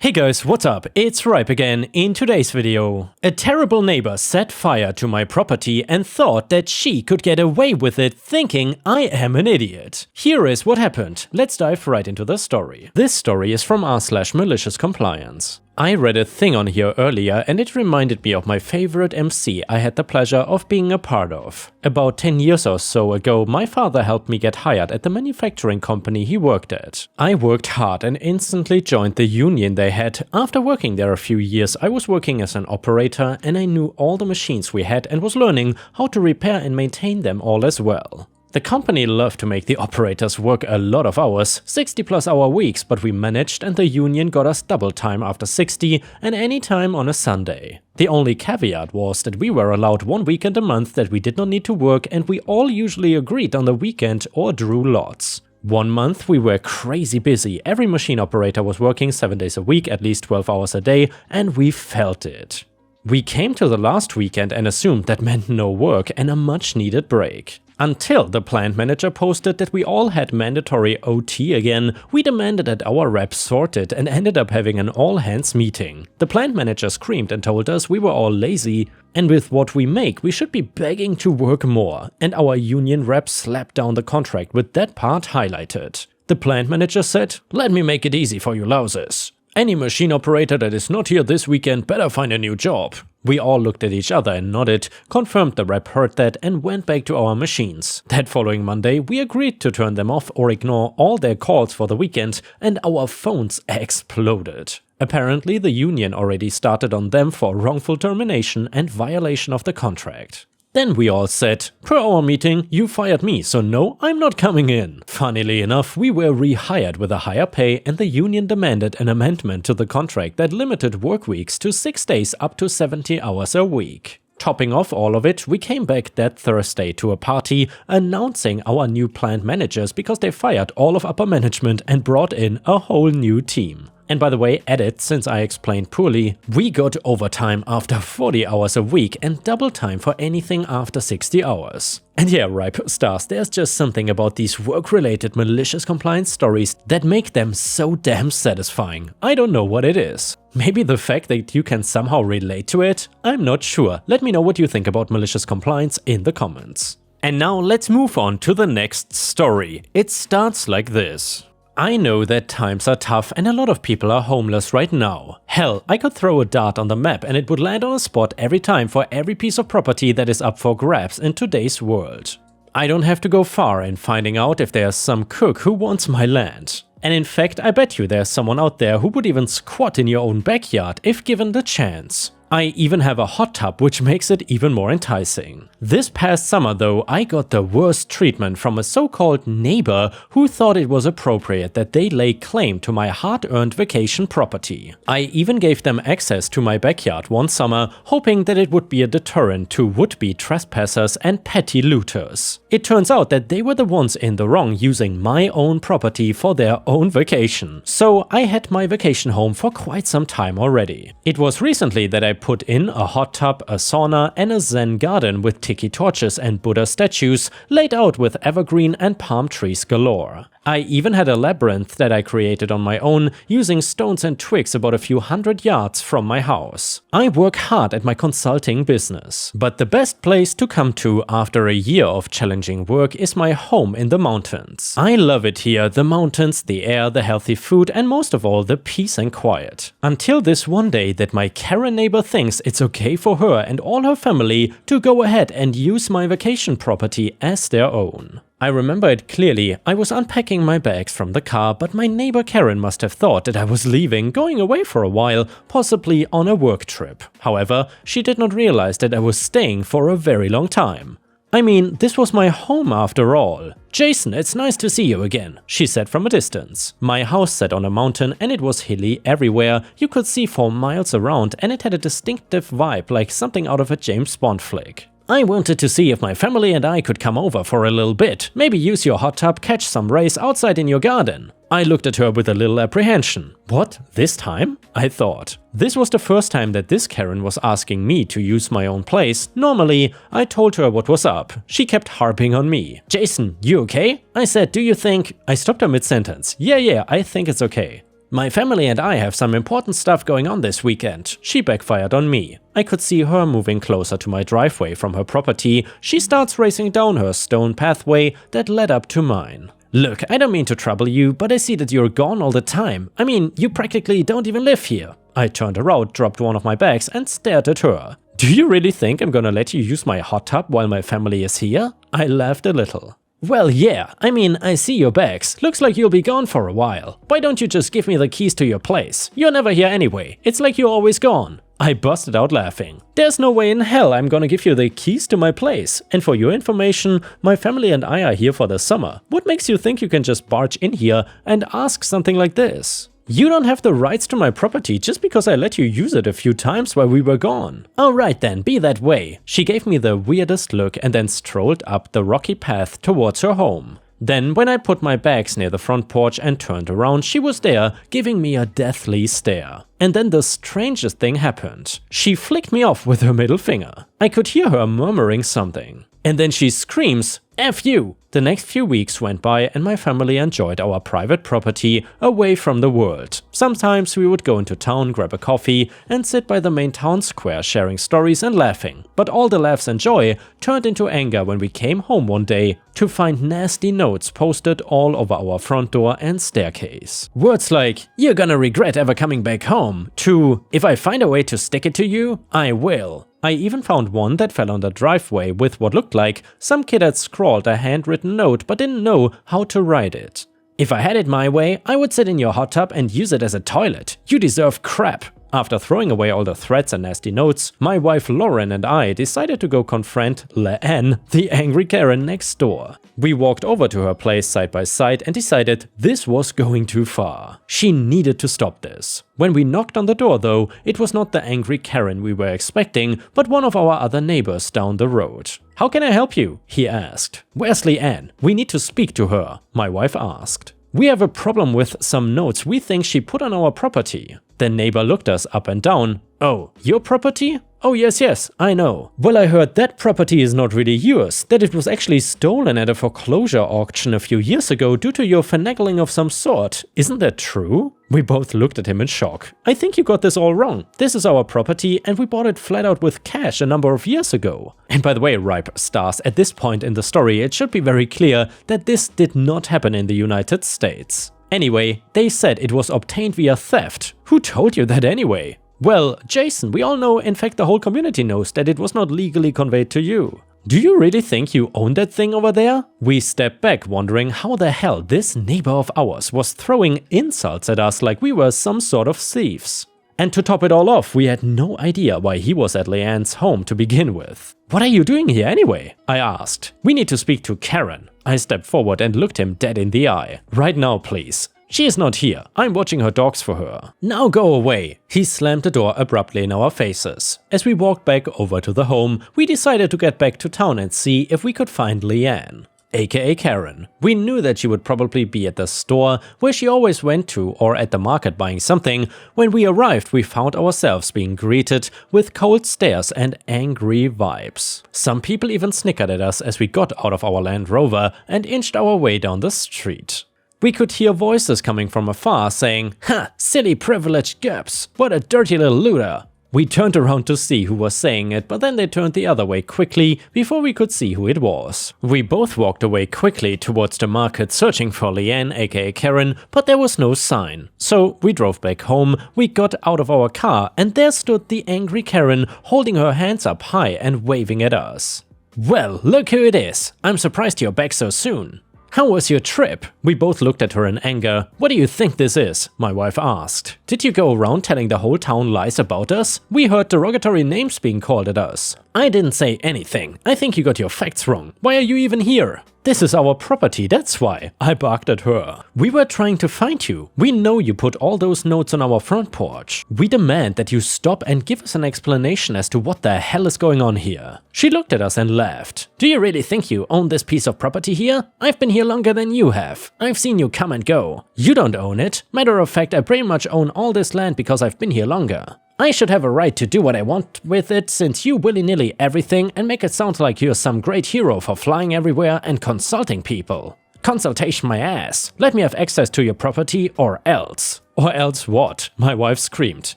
Hey guys, what's up? It's Ripe again. In today's video, a terrible neighbor set fire to my property and thought that she could get away with it, thinking I am an idiot. Here is what happened. Let's dive right into the story. This story is from r/malicious compliance. I read a thing on here earlier and it reminded me of my favorite MC I had the pleasure of being a part of. About 10 years or so ago, my father helped me get hired at the manufacturing company he worked at. I worked hard and instantly joined the union they had. After working there a few years, I was working as an operator and I knew all the machines we had and was learning how to repair and maintain them all as well. The company loved to make the operators work a lot of hours, 60+ hour weeks, but we managed and the union got us double time after 60 and any time on a Sunday. The only caveat was that we were allowed one weekend a month that we did not need to work and we all usually agreed on the weekend or drew lots. One month we were crazy busy, every machine operator was working 7 days a week, at least 12 hours a day, and we felt it. We came to the last weekend and assumed that meant no work and a much needed break. Until the plant manager posted that we all had mandatory OT again, we demanded that our reps sorted and ended up having an all-hands meeting. The plant manager screamed and told us we were all lazy, and with what we make we should be begging to work more, and our union rep slapped down the contract with that part highlighted. The plant manager said, "Let me make it easy for you louses. Any machine operator that is not here this weekend better find a new job." We all looked at each other and nodded, confirmed the rep heard that and went back to our machines. That following Monday, we agreed to turn them off or ignore all their calls for the weekend and our phones exploded. Apparently the union already started on them for wrongful termination and violation of the contract. Then we all said, "Per our meeting, you fired me, so no, I'm not coming in." Funnily enough, we were rehired with a higher pay and the union demanded an amendment to the contract that limited work weeks to 6 days up to 70 hours a week. Topping off all of it, we came back that Thursday to a party announcing our new plant managers because they fired all of upper management and brought in a whole new team. And by the way, edit, since I explained poorly, we got overtime after 40 hours a week and double time for anything after 60 hours. And yeah, Ripe stars, there's just something about these work-related malicious compliance stories that make them so damn satisfying. I don't know what it is. Maybe the fact that you can somehow relate to it? I'm not sure. Let me know what you think about malicious compliance in the comments. And now let's move on to the next story. It starts like this. I know that times are tough and a lot of people are homeless right now. Hell, I could throw a dart on the map and it would land on a spot every time for every piece of property that is up for grabs in today's world. I don't have to go far in finding out if there's some cook who wants my land. And in fact, I bet you there's someone out there who would even squat in your own backyard if given the chance. I even have a hot tub, which makes it even more enticing. This past summer though, I got the worst treatment from a so-called neighbor who thought it was appropriate that they lay claim to my hard-earned vacation property. I even gave them access to my backyard one summer, hoping that it would be a deterrent to would-be trespassers and petty looters. It turns out that they were the ones in the wrong using my own property for their own vacation. So I had my vacation home for quite some time already. It was recently that I put in a hot tub, a sauna and a Zen garden with tiki torches and Buddha statues laid out with evergreen and palm trees galore. I even had a labyrinth that I created on my own using stones and twigs about a few hundred yards from my house. I work hard at my consulting business, but the best place to come to after a year of challenging work is my home in the mountains. I love it here, the mountains, the air, the healthy food and most of all the peace and quiet. Until this one day that my Karen neighbor thinks it's okay for her and all her family to go ahead and use my vacation property as their own. I remember it clearly. I was unpacking my bags from the car, but my neighbor Karen must have thought that I was leaving, going away for a while, possibly on a work trip. However, she did not realize that I was staying for a very long time. I mean, this was my home after all. "Jason, it's nice to see you again," she said from a distance. My house sat on a mountain and it was hilly everywhere. You could see for miles around and it had a distinctive vibe like something out of a James Bond flick. "I wanted to see if my family and I could come over for a little bit, maybe use your hot tub, catch some rays outside in your garden." I looked at her with a little apprehension. What, this time? I thought. This was the first time that this Karen was asking me to use my own place. Normally, I told her what was up. She kept harping on me. "Jason, you okay?" I said, "Do you think..." I stopped her mid-sentence. Yeah, I think it's okay." My family and I have some important stuff going on this weekend. She backfired on me. I could see her moving closer to my driveway from her property. She starts racing down her stone pathway that led up to mine. Look, I don't mean to trouble you, but I see that you're gone all the time. I mean, you practically don't even live here. I turned around, dropped one of my bags and stared at her. Do you really think I'm gonna let you use my hot tub while my family is here? I laughed a little. Well, yeah, I mean, I see your bags. Looks like you'll be gone for a while. Why don't you just give me the keys to your place? You're never here anyway. It's like you're always gone. I busted out laughing. There's no way in hell I'm gonna give you the keys to my place. And for your information, my family and I are here for the summer. What makes you think you can just barge in here and ask something like this? You don't have the rights to my property just because I let you use it a few times while we were gone. Alright then, be that way. She gave me the weirdest look and then strolled up the rocky path towards her home. Then, when I put my bags near the front porch and turned around, she was there, giving me a deathly stare. And then the strangest thing happened. She flicked me off with her middle finger. I could hear her murmuring something. And then she screams, "F you!" The next few weeks went by and my family enjoyed our private property away from the world. Sometimes we would go into town, grab a coffee, and sit by the main town square sharing stories and laughing. But all the laughs and joy turned into anger when we came home one day to find nasty notes posted all over our front door and staircase. Words like, "You're gonna regret ever coming back home," to "If I find a way to stick it to you, I will." I even found one that fell on the driveway with what looked like some kid had scrawled a handwritten note but didn't know how to write it. "If I had it my way, I would sit in your hot tub and use it as a toilet. You deserve crap." After throwing away all the threats and nasty notes, my wife Lauren and I decided to go confront Leanne, the angry Karen next door. We walked over to her place side by side and decided this was going too far. She needed to stop this. When we knocked on the door though, it was not the angry Karen we were expecting, but one of our other neighbors down the road. "How can I help you?" he asked. "Where's Leanne? We need to speak to her," my wife asked. "We have a problem with some notes we think she put on our property." The neighbor looked us up and down. "Oh, your property? Oh yes, I know. Well, I heard that property is not really yours, that it was actually stolen at a foreclosure auction a few years ago due to your finagling of some sort. Isn't that true?" We both looked at him in shock. "I think you got this all wrong. This is our property and we bought it flat out with cash a number of years ago." And by the way, ripe stars, at this point in the story, it should be very clear that this did not happen in the United States. Anyway, they said it was obtained via theft. Who told you that anyway? Well, Jason, we all know, in fact the whole community knows, that it was not legally conveyed to you. Do you really think you own that thing over there? We stepped back, wondering how the hell this neighbor of ours was throwing insults at us like we were some sort of thieves. And to top it all off, we had no idea why he was at Leanne's home to begin with. "What are you doing here anyway?" I asked. "We need to speak to Karen." I stepped forward and looked him dead in the eye. "Right now, please. She is not here. I'm watching her dogs for her. Now go away." He slammed the door abruptly in our faces. As we walked back over to the home, we decided to get back to town and see if we could find Leanne, aka Karen. We knew that she would probably be at the store where she always went to, or at the market buying something. When we arrived, we found ourselves being greeted with cold stares and angry vibes. Some people even snickered at us as we got out of our Land Rover and inched our way down the street. We could hear voices coming from afar saying, "Ha, silly privileged gups, what a dirty little looter." We turned around to see who was saying it, but then they turned the other way quickly before we could see who it was. We both walked away quickly towards the market searching for Leanne, aka Karen, but there was no sign. So we drove back home, we got out of our car, and there stood the angry Karen holding her hands up high and waving at us. "Well, look who it is. I'm surprised you're back so soon. How was your trip?" We both looked at her in anger. "What do you think this is?" my wife asked. "Did you go around telling the whole town lies about us? We heard derogatory names being called at us." "I didn't say anything. I think you got your facts wrong. Why are you even here?" "This is our property, that's why," I barked at her. "We were trying to find you. We know you put all those notes on our front porch. We demand that you stop and give us an explanation as to what the hell is going on here." She looked at us and laughed. "Do you really think you own this piece of property here? I've been here longer than you have. I've seen you come and go. You don't own it. Matter of fact, I pretty much own all this land because I've been here longer. I should have a right to do what I want with it, since you willy-nilly everything and make it sound like you're some great hero for flying everywhere and consulting people. Consultation my ass. Let me have access to your property or else." Or else what? My wife screamed.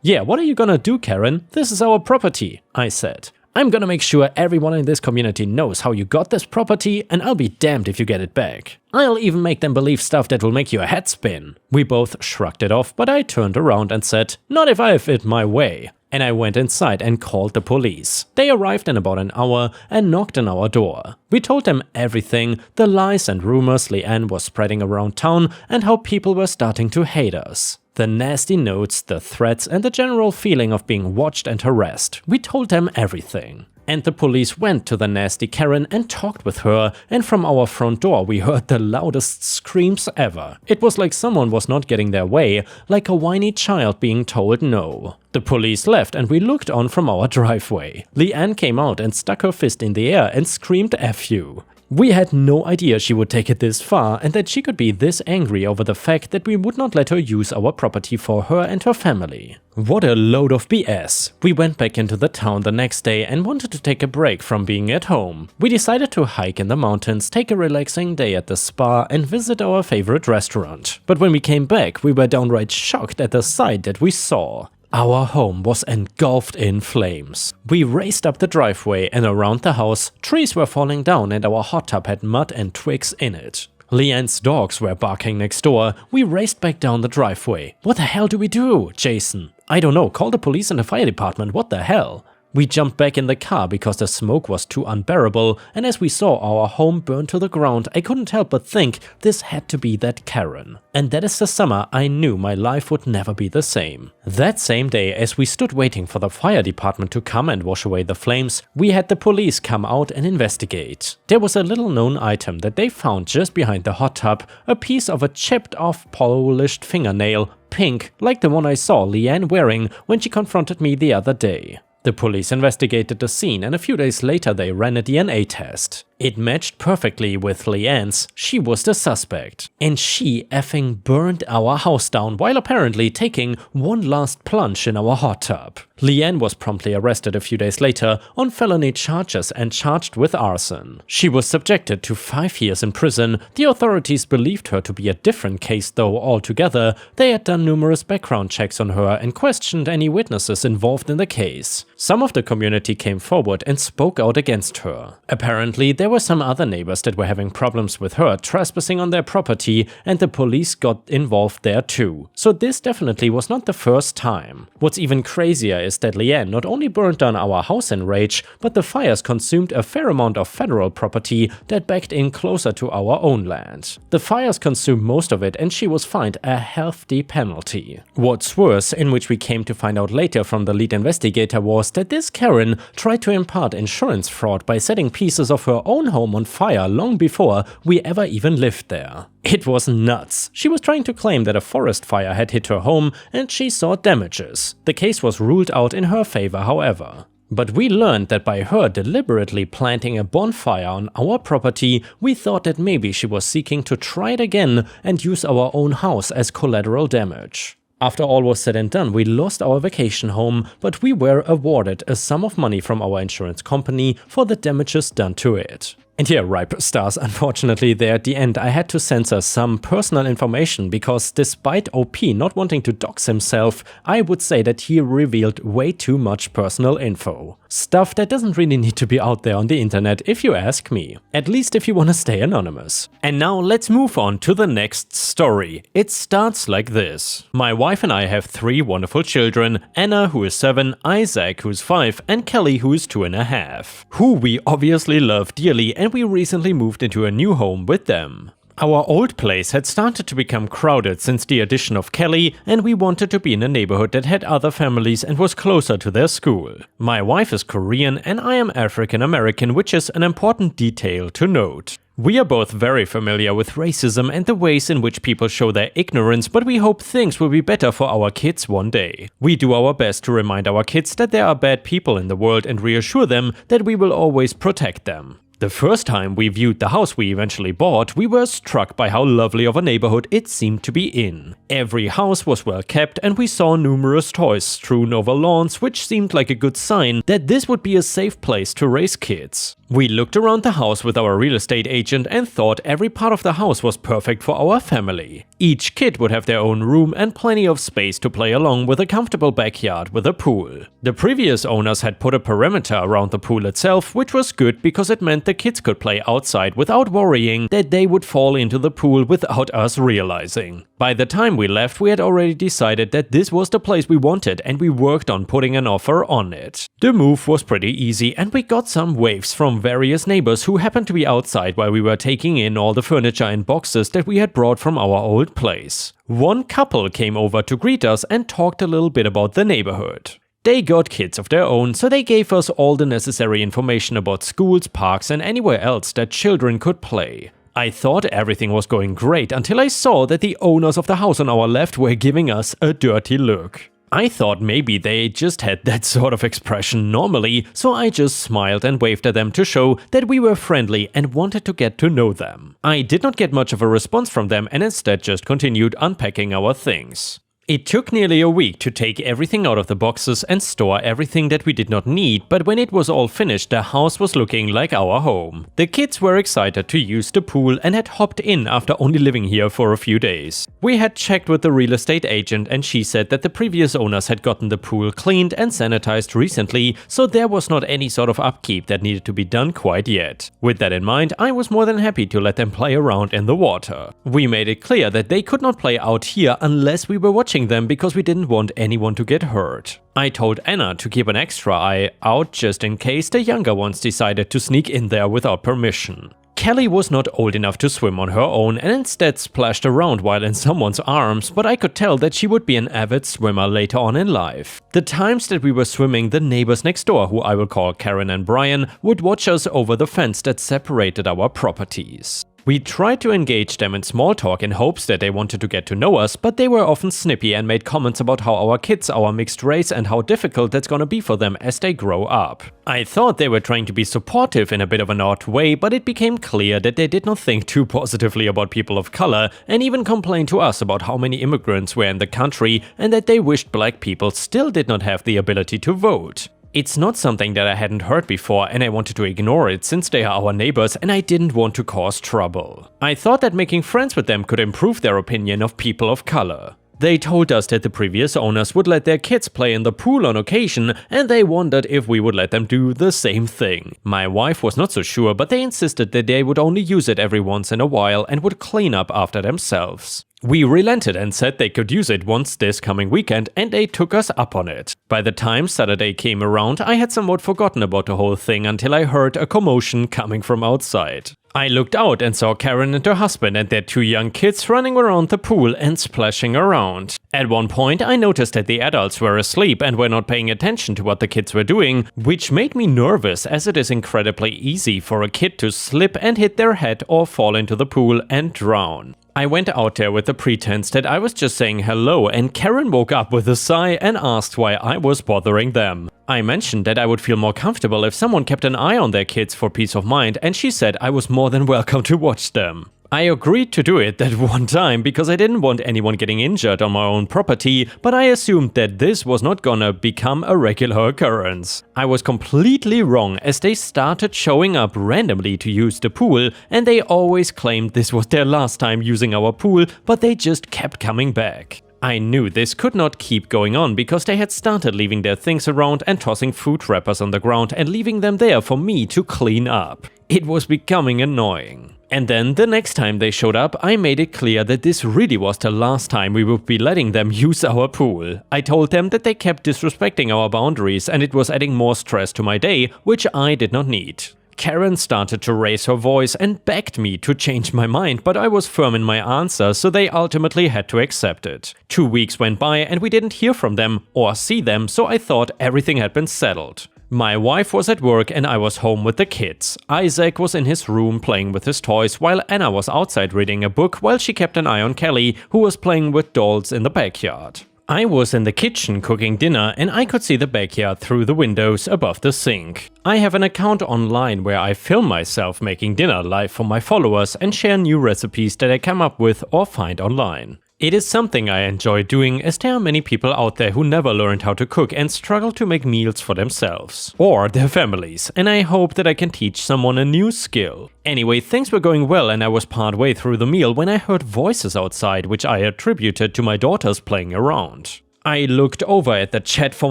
Yeah, what are you gonna do, Karen? This is our property, I said. I'm gonna make sure everyone in this community knows how you got this property, and I'll be damned if you get it back. I'll even make them believe stuff that will make your head spin. We both shrugged it off, but I turned around and said, not if I have it my way. And I went inside and called the police. They arrived in about an hour and knocked on our door. We told them everything, the lies and rumors Leanne was spreading around town and how people were starting to hate us. The nasty notes, the threats and the general feeling of being watched and harassed. We told them everything. And the police went to the nasty Karen and talked with her, and from our front door we heard the loudest screams ever. It was like someone was not getting their way, like a whiny child being told no. The police left and we looked on from our driveway. Leanne came out and stuck her fist in the air and screamed F you. We had no idea she would take it this far and that she could be this angry over the fact that we would not let her use our property for her and her family. What a load of BS. We went back into the town the next day and wanted to take a break from being at home. We decided to hike in the mountains, take a relaxing day at the spa and visit our favorite restaurant. But when we came back, we were downright shocked at the sight that we saw. Our home was engulfed in flames. We raced up the driveway and around the house, trees were falling down and our hot tub had mud and twigs in it. Leanne's dogs were barking next door. We raced back down the driveway. What the hell do we do, Jason? I don't know, call the police and the fire department, what the hell? We jumped back in the car because the smoke was too unbearable, and as we saw our home burn to the ground, I couldn't help but think this had to be that Karen. And that is the summer I knew my life would never be the same. That same day, as we stood waiting for the fire department to come and wash away the flames, we had the police come out and investigate. There was a little known item that they found just behind the hot tub, a piece of a chipped off polished fingernail, pink, like the one I saw Leanne wearing when she confronted me the other day. The police investigated the scene and a few days later they ran a DNA test. It matched perfectly with Leanne's. She was the suspect. And she effing burned our house down while apparently taking one last plunge in our hot tub. Leanne was promptly arrested a few days later on felony charges and charged with arson. She was subjected to 5 years in prison. The authorities believed her to be a different case though altogether. They had done numerous background checks on her and questioned any witnesses involved in the case. Some of the community came forward and spoke out against her. Apparently there were some other neighbors that were having problems with her trespassing on their property and the police got involved there too. So this definitely was not the first time. What's even crazier is that Leanne not only burned down our house in rage, but the fires consumed a fair amount of federal property that backed in closer to our own land. The fires consumed most of it and she was fined a hefty penalty. What's worse, in which we came to find out later from the lead investigator, was that this Karen tried to impart insurance fraud by setting pieces of her own home on fire long before we ever even lived there. It was nuts. She was trying to claim that a forest fire had hit her home and she sought damages. The case was ruled out in her favor, however. But we learned that by her deliberately planting a bonfire on our property, we thought that maybe she was seeking to try it again and use our own house as collateral damage. After all was said and done, we lost our vacation home, but we were awarded a sum of money from our insurance company for the damages done to it. And yeah, ripe stars, unfortunately there at the end I had to censor some personal information because despite OP not wanting to dox himself, I would say that he revealed way too much personal info. Stuff that doesn't really need to be out there on the internet if you ask me. At least if you want to stay anonymous. And now let's move on to the next story. It starts like this. My wife and I have 3 wonderful children, Anna who is 7, Isaac who's 5 and Kelly who is 2.5, who we obviously love dearly and we recently moved into a new home with them. Our old place had started to become crowded since the addition of Kelly, and we wanted to be in a neighborhood that had other families and was closer to their school. My wife is Korean and I am African American, which is an important detail to note. We are both very familiar with racism and the ways in which people show their ignorance, but we hope things will be better for our kids one day. We do our best to remind our kids that there are bad people in the world and reassure them that we will always protect them. The first time we viewed the house we eventually bought, we were struck by how lovely of a neighborhood it seemed to be in. Every house was well kept and we saw numerous toys strewn over lawns, which seemed like a good sign that this would be a safe place to raise kids. We looked around the house with our real estate agent and thought every part of the house was perfect for our family. Each kid would have their own room and plenty of space to play along with a comfortable backyard with a pool. The previous owners had put a perimeter around the pool itself, which was good because it meant the kids could play outside without worrying that they would fall into the pool without us realizing. By the time we left, we had already decided that this was the place we wanted and we worked on putting an offer on it. The move was pretty easy and we got some waves from various neighbors who happened to be outside while we were taking in all the furniture and boxes that we had brought from our old place. One couple came over to greet us and talked a little bit about the neighborhood. They got kids of their own, so they gave us all the necessary information about schools, parks and anywhere else that children could play. I thought everything was going great until I saw that the owners of the house on our left were giving us a dirty look. I thought maybe they just had that sort of expression normally, so I just smiled and waved at them to show that we were friendly and wanted to get to know them. I did not get much of a response from them and instead just continued unpacking our things. It took nearly a week to take everything out of the boxes and store everything that we did not need, but when it was all finished, the house was looking like our home. The kids were excited to use the pool and had hopped in after only living here for a few days. We had checked with the real estate agent and she said that the previous owners had gotten the pool cleaned and sanitized recently, so there was not any sort of upkeep that needed to be done quite yet. With that in mind, I was more than happy to let them play around in the water. We made it clear that they could not play out here unless we were watching them because we didn't want anyone to get hurt. I told Anna to keep an extra eye out just in case the younger ones decided to sneak in there without permission. Kelly was not old enough to swim on her own and instead splashed around while in someone's arms, but I could tell that she would be an avid swimmer later on in life. The times that we were swimming, the neighbors next door, who I will call Karen and Brian, would watch us over the fence that separated our properties. We tried to engage them in small talk in hopes that they wanted to get to know us, but they were often snippy and made comments about how our kids are mixed race and how difficult that's gonna be for them as they grow up. I thought they were trying to be supportive in a bit of an odd way, but it became clear that they did not think too positively about people of color and even complained to us about how many immigrants were in the country and that they wished black people still did not have the ability to vote. It's not something that I hadn't heard before and I wanted to ignore it since they are our neighbors and I didn't want to cause trouble. I thought that making friends with them could improve their opinion of people of color. They told us that the previous owners would let their kids play in the pool on occasion and they wondered if we would let them do the same thing. My wife was not so sure, but they insisted that they would only use it every once in a while and would clean up after themselves. We relented and said they could use it once this coming weekend and they took us up on it. By the time Saturday came around, I had somewhat forgotten about the whole thing until I heard a commotion coming from outside. I looked out and saw Karen and her husband and their two young kids running around the pool and splashing around. At one point, I noticed that the adults were asleep and were not paying attention to what the kids were doing, which made me nervous as it is incredibly easy for a kid to slip and hit their head or fall into the pool and drown. I went out there with the pretense that I was just saying hello and Karen woke up with a sigh and asked why I was bothering them. I mentioned that I would feel more comfortable if someone kept an eye on their kids for peace of mind and she said I was more than welcome to watch them. I agreed to do it that one time because I didn't want anyone getting injured on my own property, but I assumed that this was not gonna become a regular occurrence. I was completely wrong as they started showing up randomly to use the pool and they always claimed this was their last time using our pool, but they just kept coming back. I knew this could not keep going on because they had started leaving their things around and tossing food wrappers on the ground and leaving them there for me to clean up. It was becoming annoying. And then the next time they showed up, I made it clear that this really was the last time we would be letting them use our pool. I told them that they kept disrespecting our boundaries and it was adding more stress to my day, which I did not need. Karen started to raise her voice and begged me to change my mind, but I was firm in my answer, so they ultimately had to accept it. 2 weeks went by and we didn't hear from them or see them, so I thought everything had been settled. My wife was at work and I was home with the kids. Isaac was in his room playing with his toys while Anna was outside reading a book while she kept an eye on Kelly, who was playing with dolls in the backyard. I was in the kitchen cooking dinner and I could see the backyard through the windows above the sink. I have an account online where I film myself making dinner live for my followers and share new recipes that I come up with or find online. It is something I enjoy doing, as there are many people out there who never learned how to cook and struggle to make meals for themselves or their families, and I hope that I can teach someone a new skill. Anyway, things were going well and I was part way through the meal when I heard voices outside, which I attributed to my daughters playing around. I looked over at the chat for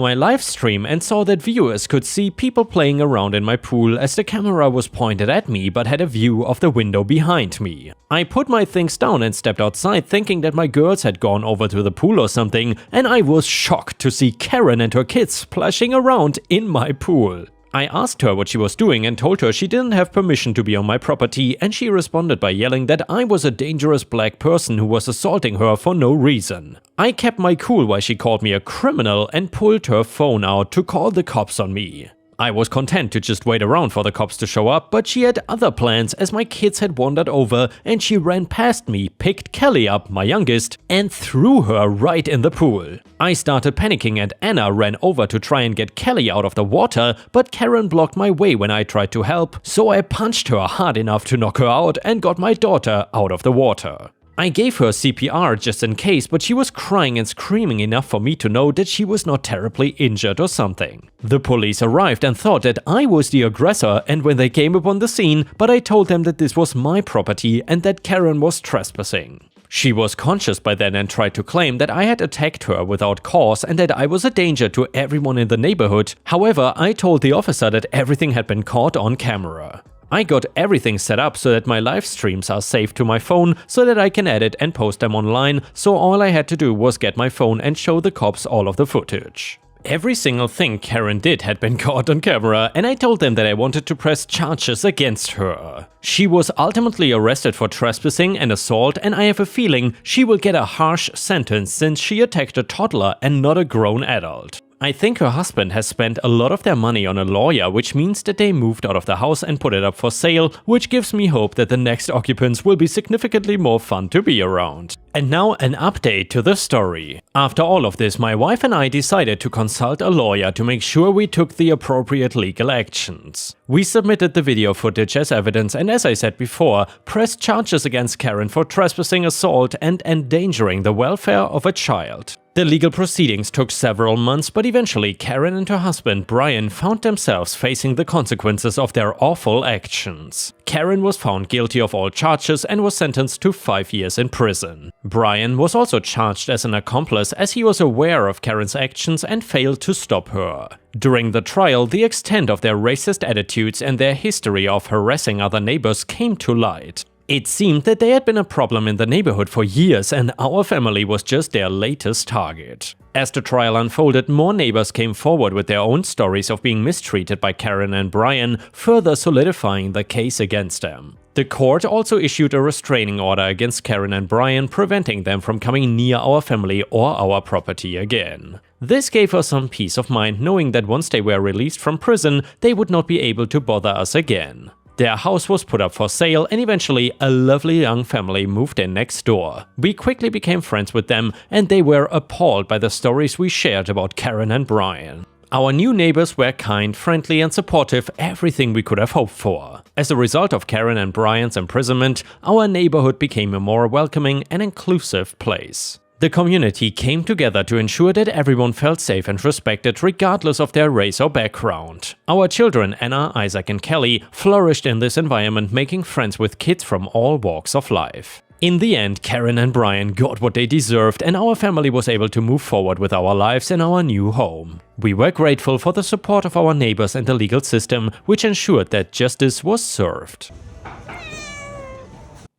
my live stream and saw that viewers could see people playing around in my pool as the camera was pointed at me but had a view of the window behind me. I put my things down and stepped outside thinking that my girls had gone over to the pool or something, and I was shocked to see Karen and her kids splashing around in my pool. I asked her what she was doing and told her she didn't have permission to be on my property, and she responded by yelling that I was a dangerous black person who was assaulting her for no reason. I kept my cool while she called me a criminal and pulled her phone out to call the cops on me. I was content to just wait around for the cops to show up, but she had other plans as my kids had wandered over and she ran past me, picked Kelly up, my youngest, and threw her right in the pool. I started panicking and Anna ran over to try and get Kelly out of the water, but Karen blocked my way when I tried to help, so I punched her hard enough to knock her out and got my daughter out of the water. I gave her CPR just in case, but she was crying and screaming enough for me to know that she was not terribly injured or something. The police arrived and thought that I was the aggressor, and when they came upon the scene, but I told them that this was my property and that Karen was trespassing. She was conscious by then and tried to claim that I had attacked her without cause and that I was a danger to everyone in the neighborhood. However, I told the officer that everything had been caught on camera. I got everything set up so that my live streams are saved to my phone so that I can edit and post them online, so all I had to do was get my phone and show the cops all of the footage. Every single thing Karen did had been caught on camera, and I told them that I wanted to press charges against her. She was ultimately arrested for trespassing and assault, and I have a feeling she will get a harsh sentence since she attacked a toddler and not a grown adult. I think her husband has spent a lot of their money on a lawyer, which means that they moved out of the house and put it up for sale, which gives me hope that the next occupants will be significantly more fun to be around. And now an update to the story. After all of this, my wife and I decided to consult a lawyer to make sure we took the appropriate legal actions. We submitted the video footage as evidence and, as I said before, pressed charges against Karen for trespassing, assault and endangering the welfare of a child. The legal proceedings took several months, but eventually Karen and her husband Brian found themselves facing the consequences of their awful actions. Karen was found guilty of all charges and was sentenced to 5 years in prison. Brian was also charged as an accomplice as he was aware of Karen's actions and failed to stop her. During the trial, the extent of their racist attitudes and their history of harassing other neighbors came to light. It seemed that they had been a problem in the neighborhood for years and our family was just their latest target. As the trial unfolded, more neighbors came forward with their own stories of being mistreated by Karen and Brian, further solidifying the case against them. The court also issued a restraining order against Karen and Brian, preventing them from coming near our family or our property again. This gave us some peace of mind, knowing that once they were released from prison, they would not be able to bother us again. Their house was put up for sale and eventually a lovely young family moved in next door. We quickly became friends with them and they were appalled by the stories we shared about Karen and Brian. Our new neighbors were kind, friendly and supportive, everything we could have hoped for. As a result of Karen and Brian's imprisonment, our neighborhood became a more welcoming and inclusive place. The community came together to ensure that everyone felt safe and respected regardless of their race or background. Our children, Anna, Isaac and Kelly, flourished in this environment, making friends with kids from all walks of life. In the end, Karen and Brian got what they deserved and our family was able to move forward with our lives in our new home. We were grateful for the support of our neighbors and the legal system, which ensured that justice was served.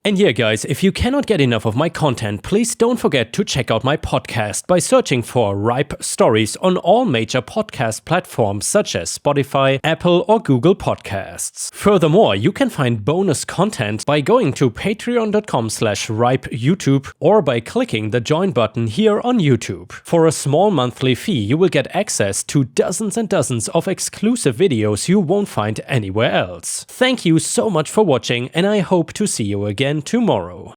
And yeah guys, if you cannot get enough of my content, please don't forget to check out my podcast by searching for Ripe Stories on all major podcast platforms such as Spotify, Apple or Google Podcasts. Furthermore, you can find bonus content by going to patreon.com/ripeyoutube or by clicking the join button here on YouTube. For a small monthly fee, you will get access to dozens and dozens of exclusive videos you won't find anywhere else. Thank you so much for watching and I hope to see you again tomorrow.